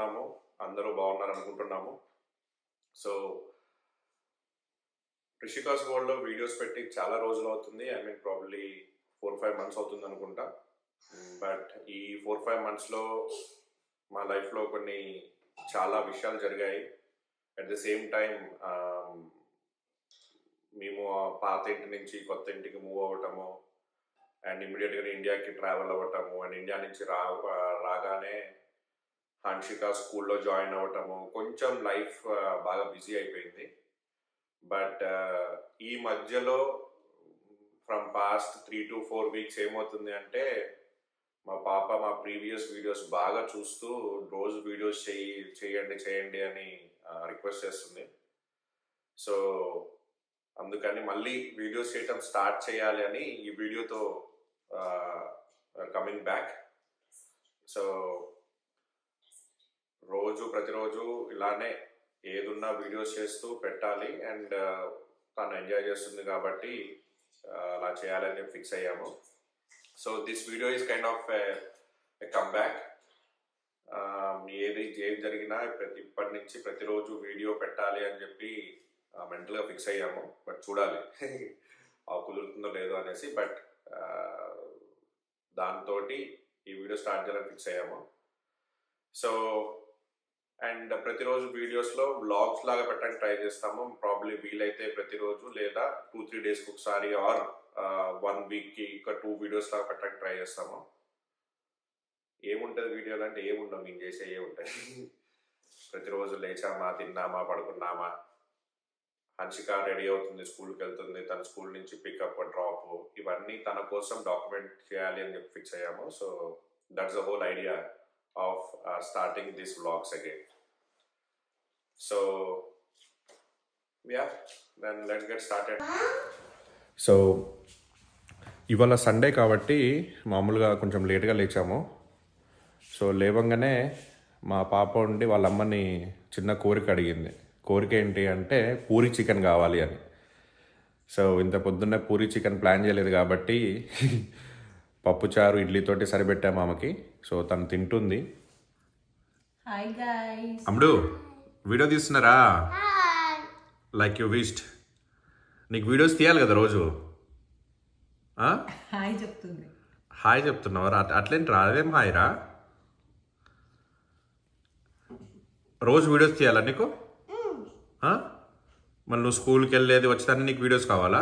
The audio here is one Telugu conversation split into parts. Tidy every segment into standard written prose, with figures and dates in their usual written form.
బాగున్నాము, అందరూ బాగున్నారు అనుకుంటున్నాము. సో రిషికాస్ వరల్డ్లో వీడియోస్ పెట్టి చాలా రోజులు అవుతుంది. ఐ మీన్ ప్రాబ్లీ 4-5 months అవుతుంది అనుకుంటా. బట్ ఈ 4-5 monthsలో మా లైఫ్లో కొన్ని చాలా విషయాలు జరిగాయి. అట్ ద సేమ్ టైం మేము పాత ఇంటి నుంచి కొత్త ఇంటికి మూవ్ అవ్వటము అండ్ ఇమ్మీడియట్గా ఇండియాకి ట్రావెల్ అవ్వటము అండ్ ఇండియా నుంచి రాగానే హన్షిక స్కూల్లో జాయిన్ అవ్వటము, కొంచెం లైఫ్ బాగా బిజీ అయిపోయింది. బట్ ఈ మధ్యలో ఫ్రమ్ పాస్ట్ 3 to 4 weeks ఏమవుతుంది అంటే మా పాప మా ప్రీవియస్ వీడియోస్ బాగా చూస్తూ రోజు వీడియోస్ చేయండి అని రిక్వెస్ట్ చేస్తుంది. సో అందుకని మళ్ళీ వీడియోస్ చేయటం స్టార్ట్ చేయాలి అని ఈ వీడియోతో కమింగ్ బ్యాక్. సో ప్రతిరోజు ఇలానే ఏదున్నా వీడియోస్ చేస్తూ పెట్టాలి అండ్ తను ఎంజాయ్ చేస్తుంది కాబట్టి అలా చేయాలని ఫిక్స్ అయ్యాము. So this video is kind of A comeback. ఏది జరిగినా ఇప్పటి నుంచి ప్రతిరోజు వీడియో పెట్టాలి అని చెప్పి మెంటల్గా ఫిక్స్ అయ్యాము. బట్ చూడాలి కుదురుతుందో లేదో అనేసి. బట్ దాంతో ఈ వీడియో స్టార్ట్ చేయాలని ఫిక్స్ అయ్యాము. సో అండ్ ప్రతిరోజు వీడియోస్లో వ్లాగ్స్ లాగా పెట్టడానికి ట్రై చేస్తాము. ప్రాబ్లీ వీలైతే ప్రతిరోజు లేదా 2-3 daysకి ఒకసారి ఆర్ 1 weekకి ఒక 2 videos లాగా పెట్టడానికి ట్రై చేస్తాము. ఏముంటుంది వీడియోలు అంటే ఏముండవు, మేము చేసే ఉంటాయి. ప్రతిరోజు లేచామా, తిన్నామా, పడుకున్నామా, హన్షిక రెడీ అవుతుంది, స్కూల్కి వెళ్తుంది, తన స్కూల్ నుంచి పికప్ డ్రాప్, ఇవన్నీ తన కోసం డాక్యుమెంట్ చేయాలి అని చెప్పి ఫిక్స్ అయ్యాము. So that's the whole idea of starting this vlogs again. So yeah, then let's get started. So ఇవాళ సండే కాబట్టి మామూలుగా కొంచెం లేట్గా లేచాము. సో లేవంగానే మా పాప ఉండి వాళ్ళ అమ్మని చిన్న కోరిక అడిగింది. కోరిక ఏంటి అంటే పూరి చికెన్ కావాలి అని. సో ఇంత పొద్దున్నే పూరి చికెన్ ప్లాన్ చేయలేదు కాబట్టి పప్పుచారు ఇడ్లీతోటి సరిపెట్టాము ఆమెకి. సో తను తింటుంది. Hi guys. అమ్ముడు వీడియో తీస్తున్నారా? Like you wished. నీకు వీడియోస్ తీయాలి కదా రోజు. హాయ్ చెప్తుంది. హాయ్ చెప్తున్నావా? అట్లేంటి రాదేం హాయ్ రా. రోజు వీడియోస్ తీయాలా నీకు? మళ్ళీ నువ్వు స్కూల్కి వెళ్ళేది వచ్చేదాన్ని నీకు వీడియోస్ కావాలా?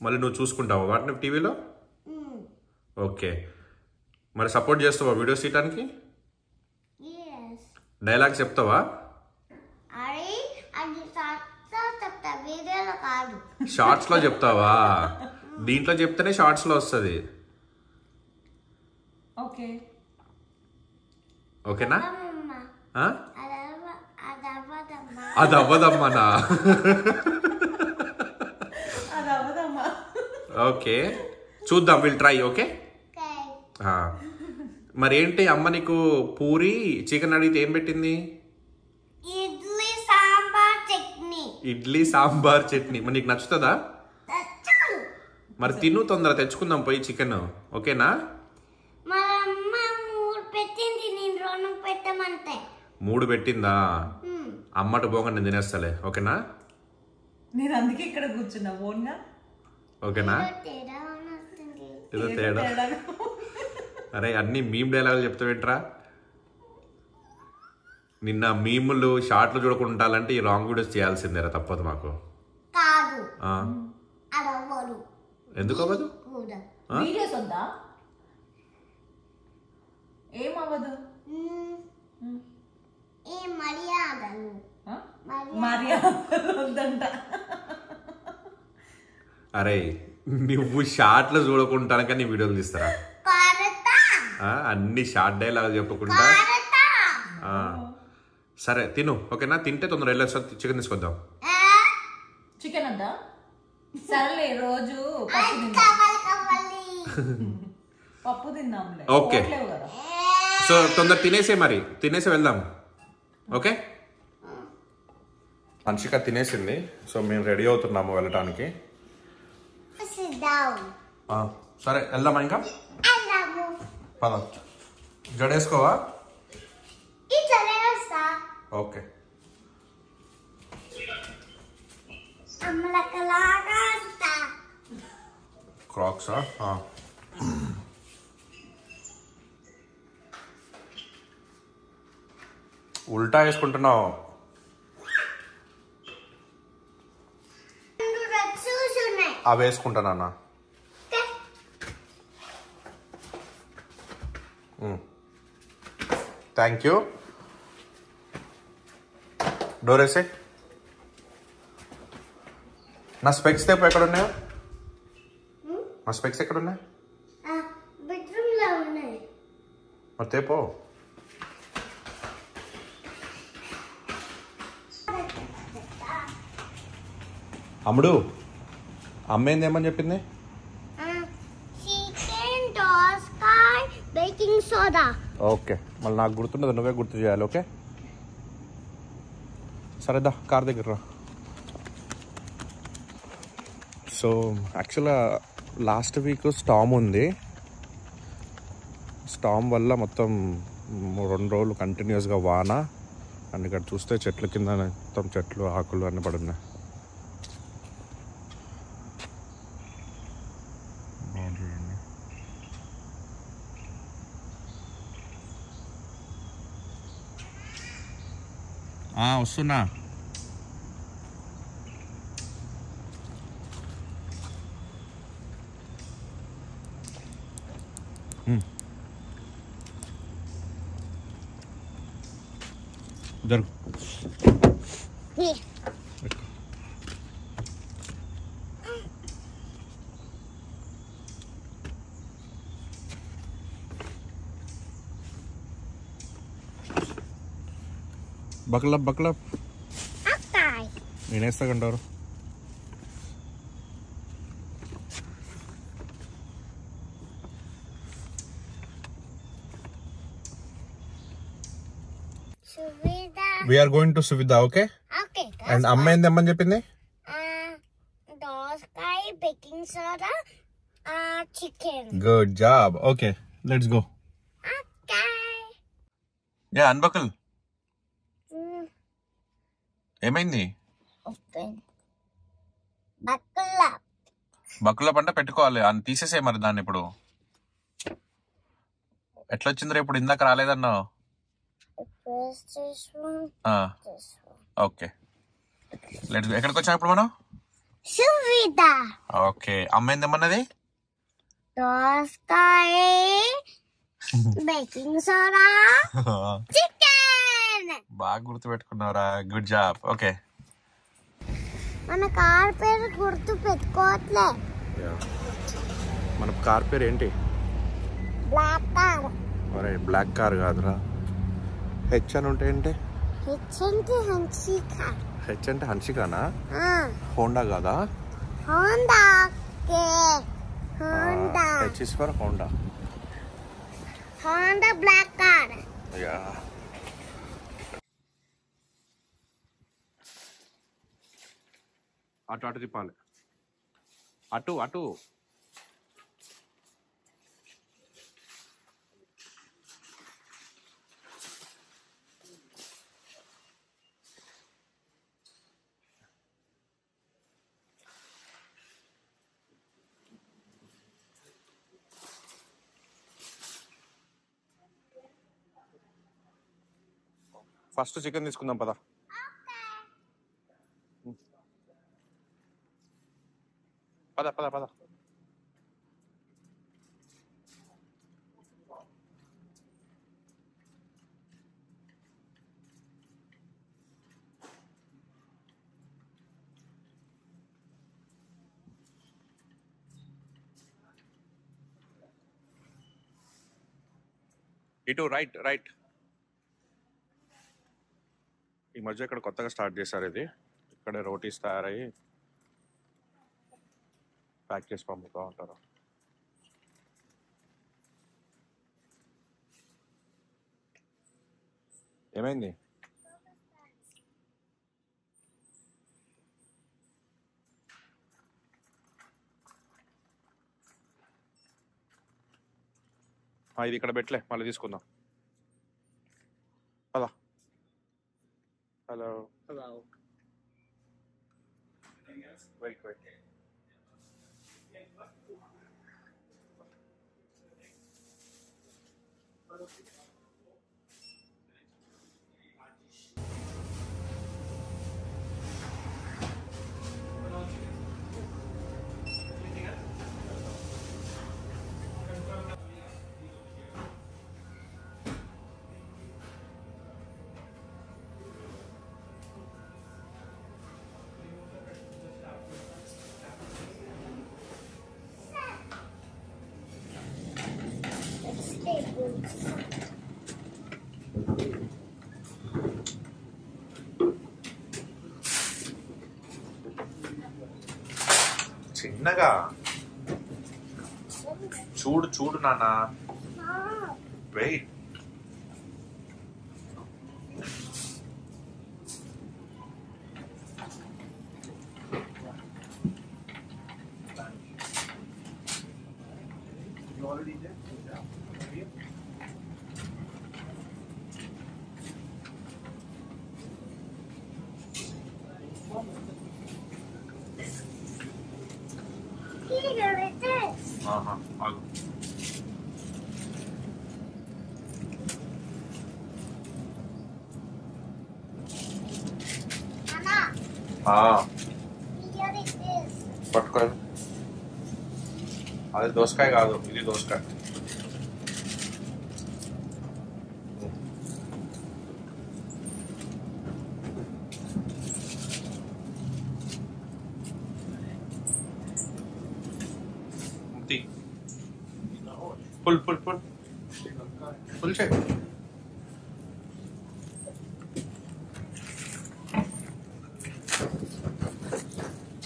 మళ్ళీ నువ్వు చూసుకుంటావా వాటిని టీవీలో? ఓకే, మరి సపోర్ట్ చేస్తావా వీడియోస్ తీయటానికి? డైలాగ్ చెప్తావా? షార్ట్స్ లో చెప్తావా? దీంట్లో చెప్తేనే షార్ట్స్ లో వస్తుంది. ఓకేనా? అది అవ్వదమ్మనా? ఓకే చూద్దాం, విల్ ట్రై. ఓకే మరి ఏంటి అమ్మ నీకు పూరి చికెన్ అడిగితే ఏం పెట్టింది? ఇడ్లీ సాంబార్ చట్నీ. మరి నీకు నచ్చుతుందా? మరి తిను, తొందర తెచ్చుకుందాం పోయి చికెన్. ఓకేనా? 3 పెట్టిందా? అమ్మట పోగా నేను తినేస్తాలే. ఓకేనా? నేను అందుకే ఇక్కడ కూర్చున్నా ఓన్గా. ఓకేనా? ఏదో తేడా. అరే అన్ని మీమ్ డైలాగులు చెప్తావేంట్రా? నిన్న మీములు షార్ట్లు చూడకుండాలంటే ఈ రాంగ్ వీడియోస్ చేయాల్సిందేరా, తప్పదు మాకు. ఎందుకు అవ్వదు? వీడియోస్ వద్దా? ఏమవ్వదు. మర్యాదలు వద్దంట. అరే నువ్వు షార్ట్లు చూడకుంటాను కానీ వీడియోలు తీస్తారా? అన్ని షార్ట్ డైలాగ్ చెప్పకుండా. సరే తిను. ఓకేనా? తింటే తొందర వెళ్ళొచ్చు. చికెన్ తీసుకొద్దాం. చికెన్ వద్దా? సరేలే రోజు పప్పు తిందాంలే. ఓకే సో తొందర తినేసే, మరి తినేసి వెళ్దాం. ఓకే హన్షిక తినేసింది. సో మేము రెడీ అవుతున్నాము వెళ్ళటానికి. సరే వెళ్దామా? ఇంకా పద. జడేసుకోవా? సరే ఓకే. క్రాక్సా? ఉల్టా వేసుకుంటున్నావు. అవి వేసుకుంటానన్నా. Thank you. డోర్ వేసే. నా స్పెక్స్ తెప్పు. ఎక్కడ ఉన్నాయో? నా స్పెక్స్ ఎక్కడ ఉన్నాయి? మరి తేపో. అమ్ముడు, అమ్మ ఏందేమని చెప్పింది? Baking soda. ఓకే, మళ్ళీ నాకు గుర్తుండదు, నువ్వే గుర్తు చేయాలి. ఓకే సరేదా, కార్ దగ్గర రా. సో యాక్చువల్గా లాస్ట్ వీక్ స్టామ్ ఉంది. స్టామ్ వల్ల మొత్తం 2 రోజులు కంటిన్యూస్గా వాన. అండ్ ఇక్కడ చూస్తే చెట్ల కింద మొత్తం చెట్లు ఆకులు అన్నీ పడున్నాయి. వస్తున్నా. జరుగు. బక్లప్ బక్లప్. నేనేస్తా కంటారు. We are going to Suvidha, okay? Okay. And అమ్మ ఏం తెమ్మని చెప్పింది? దోసకాయ, baking soda, chicken. Good job. Okay, let's go. Okay. Yeah, unbuckle. ఏమైంది? Open. Buckle up. బక్కుల పంట పెట్టుకోవాలి అని తీసేసే మరి దాన్ని. ఇప్పుడు ఎట్లా వచ్చిందిరా? ఇప్పుడు ఇందాక రాలేదన్నావు. Okay, let's go. ఎక్కడికి వచ్చాం ఇప్పుడు మనం? సువిధా. ఓకే, అమ్మ ఏందమ్మన్నది? దోసకాయ, బేకింగ్ సోడా, చికెన్. బాగా గుర్తు పెట్టుకున్నారా, గుడ్ జాబ్. ఓకే, మన కార్ పేరు గుర్తు పెట్టుకోవట్లే. మన కార్ పేరు ఏంటి? Black car. అరే బ్లాక్ కార్ కాదురా, హెచ్ అని ఉంటే ఏంటి? హెచ్ అంటే హన్షిక. హెచ్ అంటే హన్షికానా? హోండా కాదా? Honda. Okay, Honda. H is for Honda. Honda black car. Yeah. అటు అటు తిప్పాలి. అటు అటు. ఫస్ట్ చికెన్ తీసుకుందాం పదా. పద పద పద. ఇటు రైట్ రైట్. ఈ మధ్య ఇక్కడ కొత్తగా స్టార్ట్ చేశారు ఇది. ఇక్కడే రోటీస్ తయారయ్యి ప్యాక్ చేసి పంపుతూ ఉంటారు. ఏమైంది? ఇది ఇక్కడ పెట్టలే, మళ్ళీ తీసుకుందాం పదా. Wait. చిన్నగా చూడు నాన్న. వెయిట్. ఆగు. పట్టుకోలేదు. అది దోసకాయ కాదు, ఇది దోసకాయ. పుల్ చేయి.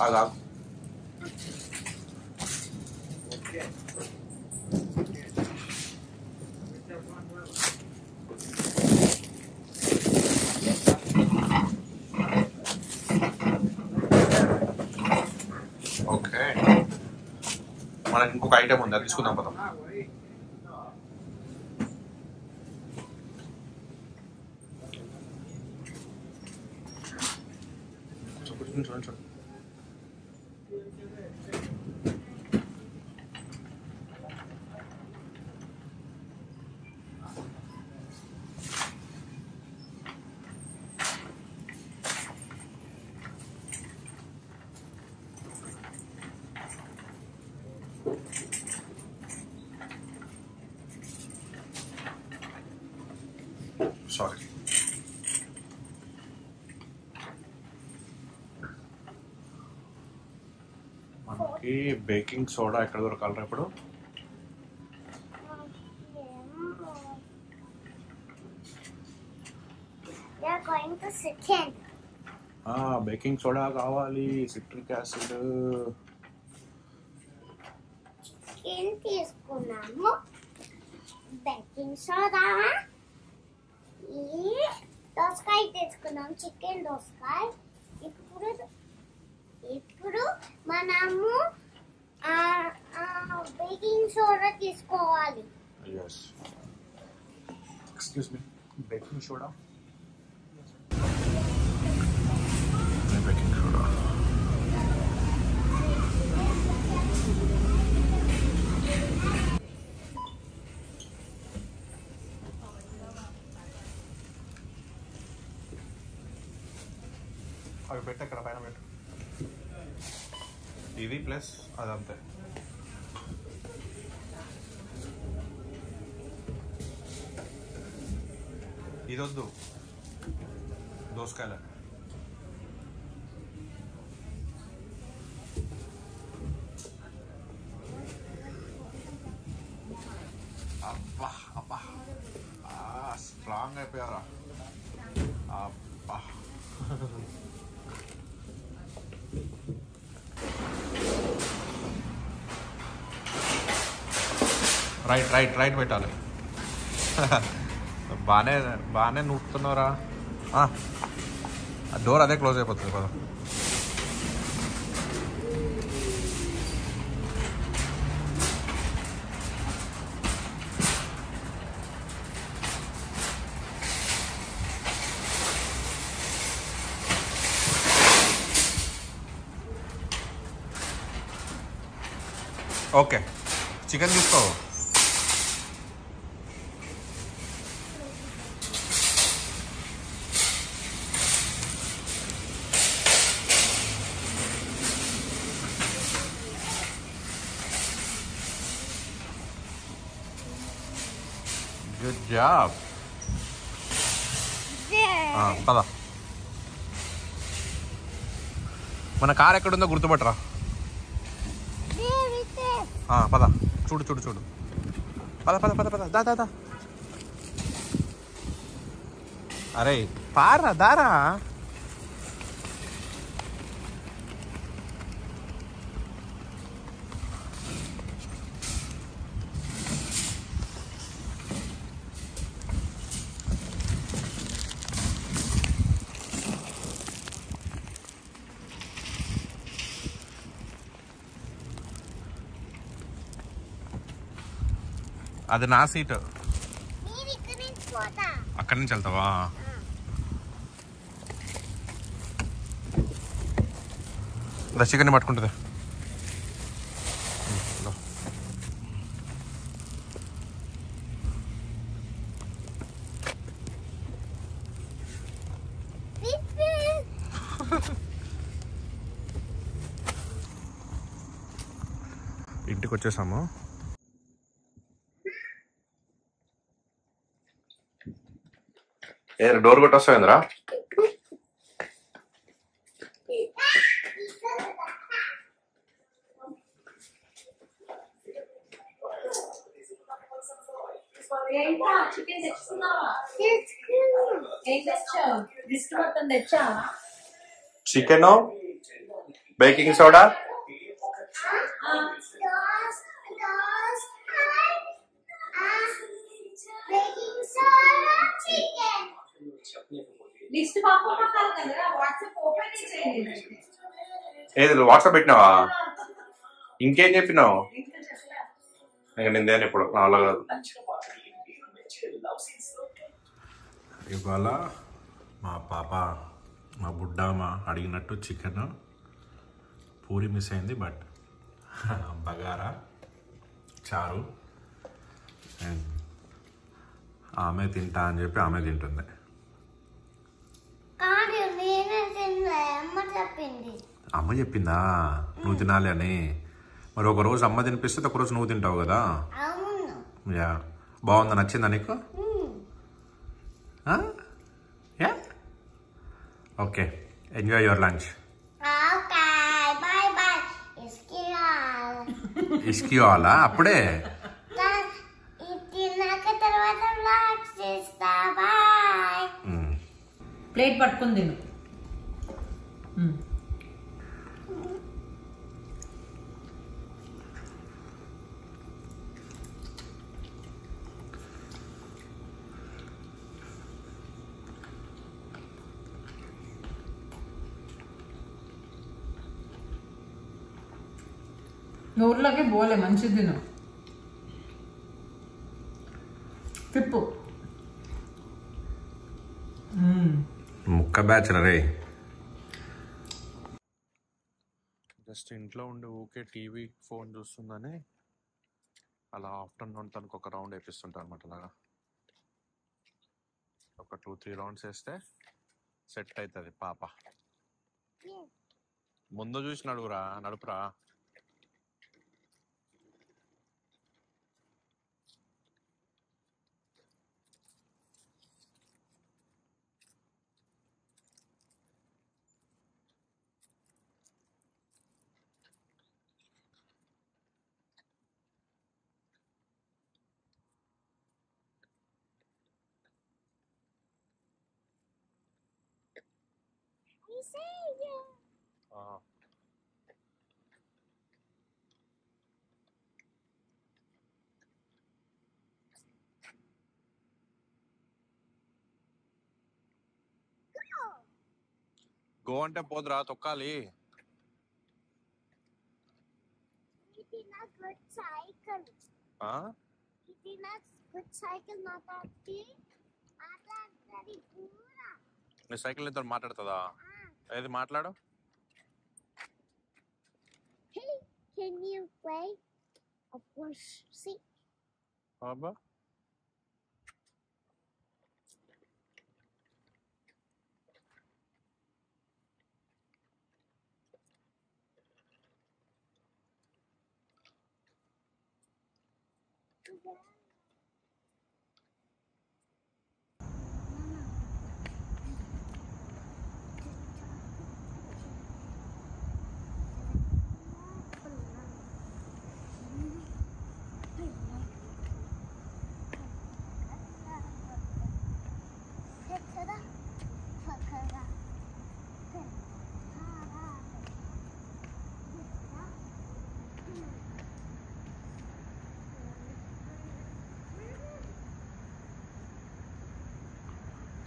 ఆగా. ఓకే, మనకి ఇంకొక ఐటమ్ ఉంది, అది తీసుకుందాం పదం. చూడండి. సారీ. మనకి బేకింగ్ సోడా ఎక్కడ దొరకాలరా ఇప్పుడు? బేకింగ్ సోడా కావాలి, సిట్రిక్ యాసిడ్. చికెన్ తీసుకున్నాము, బేకింగ్ సోడా, దోసకాయ తీసుకున్నాం, చికెన్ దోసకాయ. ఇప్పుడు మనము బేకింగ్ సోడా తీసుకోవాలి. Excuse me, baking soda. అవి పెట్ట ఇక్కడ పైన పెట్టు. ఇది ప్లస్ అదంతే. ఇది వద్దు, దోసకాయలు. అబ్బా అబ్బా, స్ట్రాంగ్ అయిపోయారా? అబ్బా. రైట్ పెట్టాలి. బాగానే నూపుతున్నారా? డోర్ అదే క్లోజ్ అయిపోతుంది కదా. ఓకే చికెన్ తీసుకో. Good job. పద. మన కార్ ఎక్కడుందో గుర్తుపట్టరా. పద. చూడు చూడు చూడు. పద పద పద పద. దా దా దా. అరే పారా దారా. అది నా సీట్. అక్కడి నుంచి వెళ్తావా? చికెన్ పట్టుకుంటుంది. ఇంటికి వచ్చేసాము. డోర్ కొట్టి వస్తాయిందిరా. చికెన్, బేకింగ్ సోడా, ఏది వాట్సాప్ పెట్టినావా? ఇంకేం చెప్పినావు? నిందేని ఇప్పుడు అలా కాదు. ఇవాళ మా పాప మా బుడ్డామ అడిగినట్టు చికెన్ పూరి మిస్ అయింది. బట్ బగారా చారు అండ్ ఆమె తింటా అని చెప్పి ఆమె తింటుంది. అమ్మ చెప్పిందా నువ్వు తినాలి అని? మరి ఒకరోజు అమ్మ తినిపిస్తే ఒకరోజు నువ్వు తింటావు కదా. యా బాగుందా? నచ్చిందా నీకు? Okay enjoy your lunch. ఇస్కివాలా అప్పుడే? ప్లేట్ పట్టుకుని తిను. నోట్లోకి పోలే, మంచిది తిను. తిప్పు. ముక్క బ్యాచ్ రే. జస్ట్ ఇంట్లో ఉండి ఊకే టీవీ ఫోన్ చూస్తుందని అలా ఆఫ్టర్నూన్ తనకు ఒక రౌండ్ వేపిస్తుంటాను అనమాట. అలాగా ఒక 2-3 రౌండ్స్ వేస్తే సెట్ అవుతుంది పాప. ముందు చూసి నడుపురా. గో అంటే పోదురా, తొక్కాలి. నీ సైకిల్ ఇద్దరు మాట్లాడుతుందా? ఏది మాట్లాడు. Can you play See. బాబా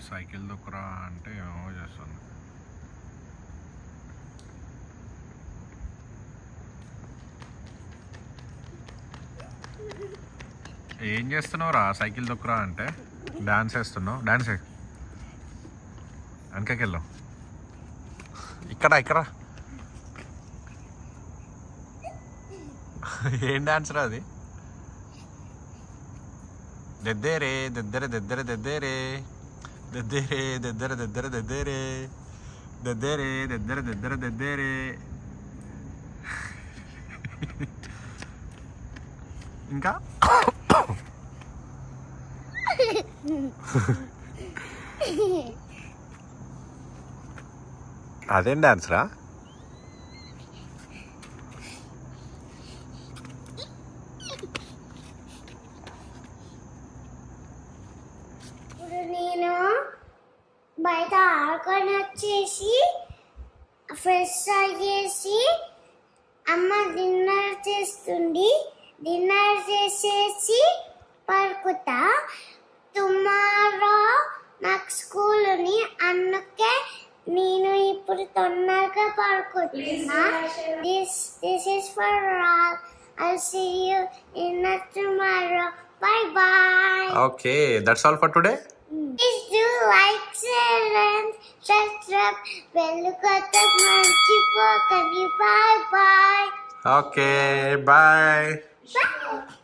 సైకిల్ దొక్కరా అంటే ఏమో చేస్తుంది. ఏం చేస్తున్నావు రా? సైకిల్ దొక్కరా అంటే డాన్స్ వేస్తున్నావు. డాన్స్ వెనకకి వెళ్ళావు. ఇక్కడ ఏం డాన్స్ రా అది? దెద్దేరే దెద్దరే దెద్దరే దెద్దేరే దెద్దేరే దెద్దరే దెద్దరే దెద్దేరే దెద్దేరే దెద్దరే దెద్దరే దెద్దేరే. ఇంకా అదేం డాన్స్ రా? నేను బయట ఆడుకొని వచ్చేసి ఫ్రెష్ అయ్యేసి అమ్మ డిన్నర్ చేస్తుంది. డిన్నర్ చేసేసి పడుకుంటా. టుమారో నాకు స్కూల్ ఉంది, అందుకే నేను ఇప్పుడు తొందరగా పడుకుంటున్నా. This is for all. I'll see you in tomorrow. Bye bye. Okay, that's all for today. Please do like, share and subscribe. Bell button మర్చిపోకండి. Bye bye. Okay, bye. Bye.